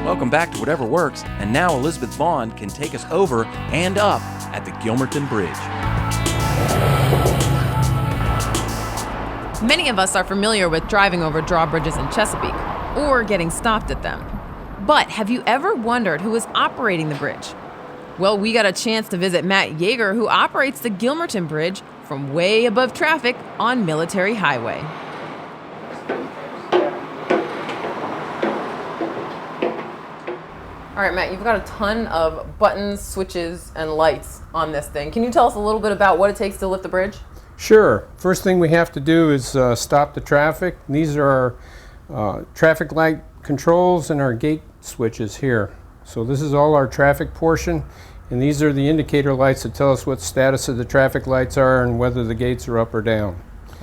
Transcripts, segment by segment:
Welcome back to Whatever Works, and now Elizabeth Vaughn can take us over and up at the Gilmerton Bridge. Many of us are familiar with driving over drawbridges in Chesapeake, or getting stopped at them. But have you ever wondered who is operating the bridge? Well, we got a chance to visit Matt Yeager, who operates the Gilmerton Bridge from way above traffic on Military Highway. All right, Matt, you've got a ton of buttons, switches, and lights on this thing. Can you tell us a little bit about what it takes to lift the bridge? Sure. First thing we have to do is stop the traffic. These are our traffic light controls and our gate switches here. So this is all our traffic portion, and these are the indicator lights that tell us what status of the traffic lights are and whether the gates are up or down.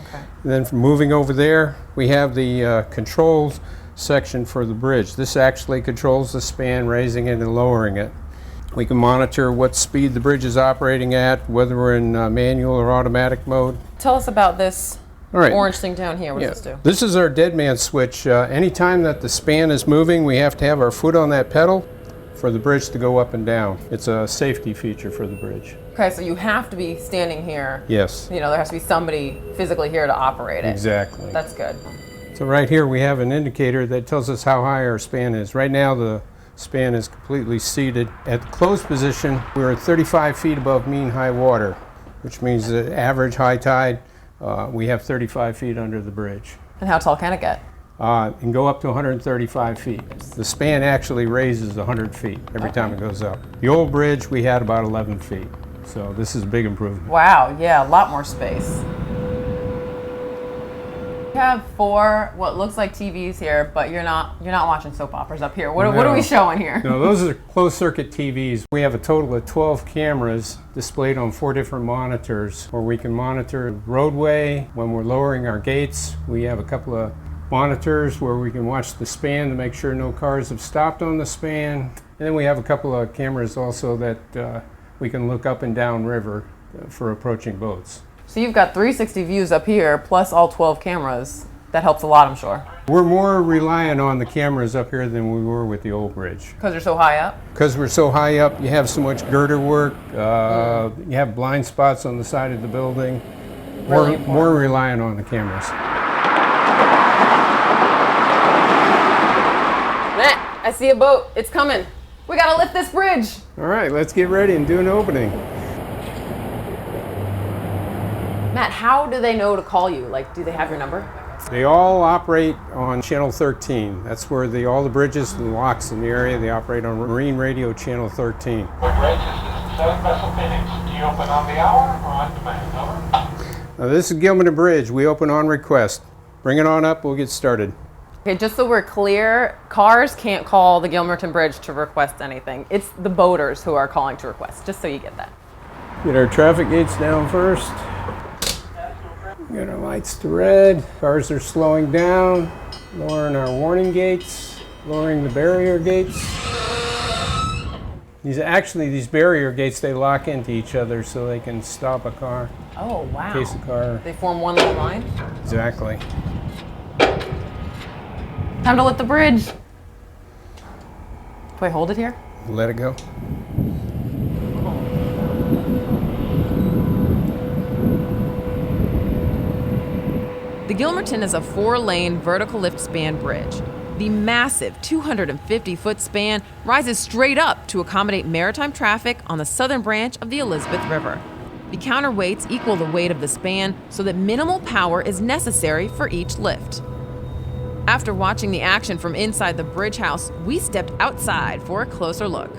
Okay. And then from moving over there, we have the controls section for the bridge. This actually controls the span, raising it and lowering it. We can monitor what speed the bridge is operating at, whether we're in manual or automatic mode. Tell us about this orange thing down here. What does this do? This is our dead man switch. Anytime that the span is moving, we have to have our foot on that pedal for the bridge to go up and down. It's a safety feature for the bridge. Okay, so you have to be standing here. Yes. You know, there has to be somebody physically here to operate it. Exactly. That's good. So right here we have an indicator that tells us how high our span is. Right now the span is completely seated. At the closed position, we're at 35 feet above mean high water, which means that average high tide, we have 35 feet under the bridge. And how tall can it get? It can go up to 135 feet. The span actually raises 100 feet every time it goes up. The old bridge, we had about 11 feet. So this is a big improvement. Wow, yeah, a lot more space. You have 4 what looks like TVs here, but you're not watching soap operas up here. What are we showing here? No, those are closed circuit TVs. We have a total of 12 cameras displayed on 4 different monitors where we can monitor the roadway. When we're lowering our gates, we have a couple of monitors where we can watch the span to make sure no cars have stopped on the span. And then we have a couple of cameras also that we can look up and down river for approaching boats. So you've got 360 views up here, plus all 12 cameras. That helps a lot, I'm sure. We're more reliant on the cameras up here than we were with the old bridge. Because they're so high up? Because we're so high up, you have so much girder work, you have blind spots on the side of the building. Really more reliant on the cameras. Matt, I see a boat. It's coming. We gotta lift this bridge. All right, let's get ready and do an opening. Matt, how do they know to call you? Like, do they have your number? They all operate on channel 13. That's where all the bridges and locks in the area, they operate on Marine Radio channel 13. Bridge, this is 7 vessel Phoenix. Do you open on the hour or on demand? Over. Now, this is Gilmerton Bridge. We open on request. Bring it on up, we'll get started. Okay, just so we're clear, cars can't call the Gilmerton Bridge to request anything. It's the boaters who are calling to request, just so you get that. Get our traffic gates down first. Get our lights to red. Cars are slowing down. Lowering our warning gates. Lowering the barrier gates. These barrier gates, they lock into each other so they can stop a car. Oh, wow. In case a car... They form one little line? Exactly. Time to lift the bridge. Do I hold it here? Let it go. The Gilmerton is a 4-lane vertical lift span bridge. The massive 250-foot span rises straight up to accommodate maritime traffic on the southern branch of the Elizabeth River. The counterweights equal the weight of the span so that minimal power is necessary for each lift. After watching the action from inside the bridge house, we stepped outside for a closer look.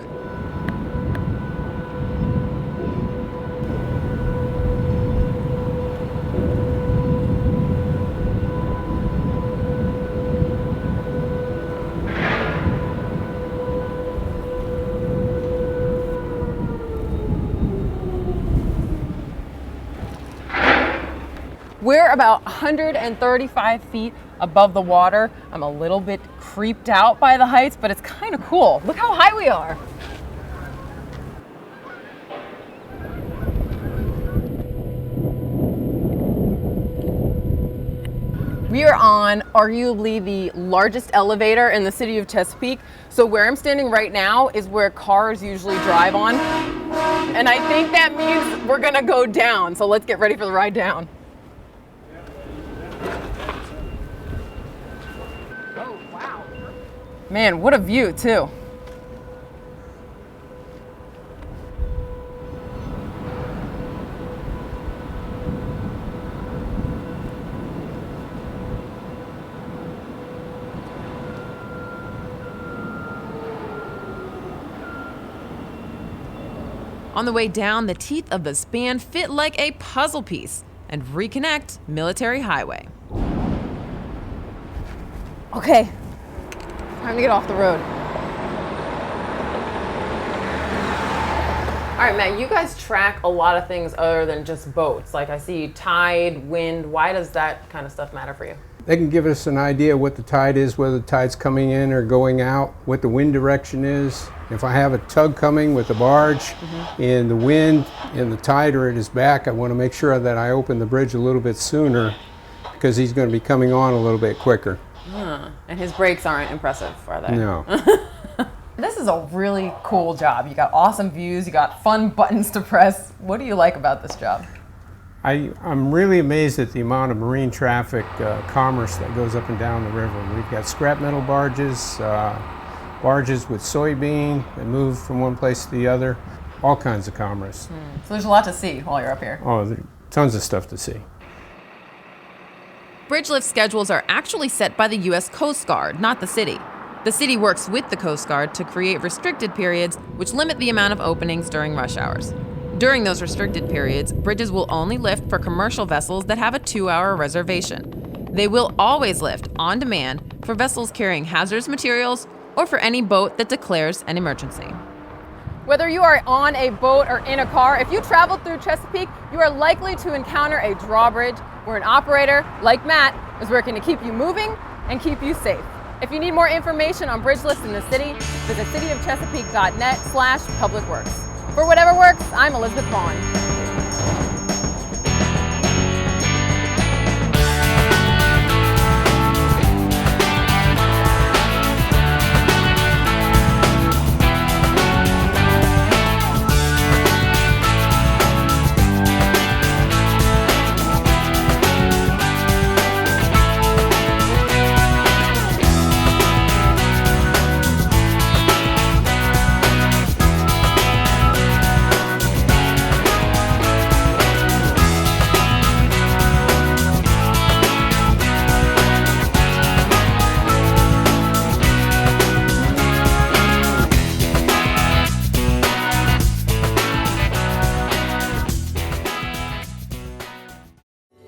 We're about 135 feet above the water. I'm a little bit creeped out by the heights, but it's kind of cool. Look how high we are. We are on arguably the largest elevator in the city of Chesapeake. So where I'm standing right now is where cars usually drive on. And I think that means we're gonna go down. So let's get ready for the ride down. Oh, wow. Man, what a view too. On the way down, the teeth of the span fit like a puzzle piece and reconnect Military Highway. Okay, time to get off the road. All right, Matt, you guys track a lot of things other than just boats. Like I see tide, wind. Why does that kind of stuff matter for you? They can give us an idea what the tide is, whether the tide's coming in or going out, what the wind direction is. If I have a tug coming with a barge and the wind and the tide are at his back, I want to make sure that I open the bridge a little bit sooner because he's going to be coming on a little bit quicker. And his brakes aren't impressive, are they? No. This is a really cool job. You got awesome views, you got fun buttons to press. What do you like about this job? I'm really amazed at the amount of marine traffic commerce that goes up and down the river. We've got scrap metal barges, barges with soybean that move from one place to the other, all kinds of commerce. So there's a lot to see while you're up here. Oh, there are tons of stuff to see. Bridge lift schedules are actually set by the U.S. Coast Guard, not the city. The city works with the Coast Guard to create restricted periods, which limit the amount of openings during rush hours. During those restricted periods, bridges will only lift for commercial vessels that have a 2-hour reservation. They will always lift on demand for vessels carrying hazardous materials or for any boat that declares an emergency. Whether you are on a boat or in a car, if you travel through Chesapeake, you are likely to encounter a drawbridge where an operator, like Matt, is working to keep you moving and keep you safe. If you need more information on bridge lifts in the city, visit cityofchesapeake.net/publicworks. For Whatever Works, I'm Elizabeth Vaughn.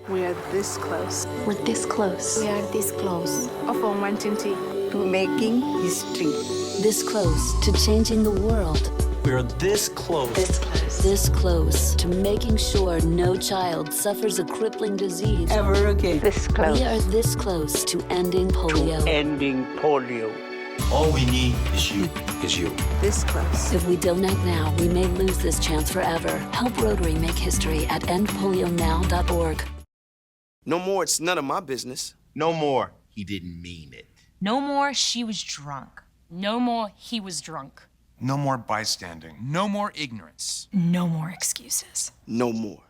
We are this close. We're this close. We are this close of uncertainty to making history. This close to changing the world. We are this close. This close. This close to making sure no child suffers a crippling disease. Ever again. This close. We are this close to ending polio. Ending polio. All we need is you. This close. If we don't act now, we may lose this chance forever. Help Rotary make history at endpolionow.org. No more, it's none of my business. No more. He didn't mean it. No more, she was drunk. No more, he was drunk. No more bystanding. No more ignorance. No more excuses. No more.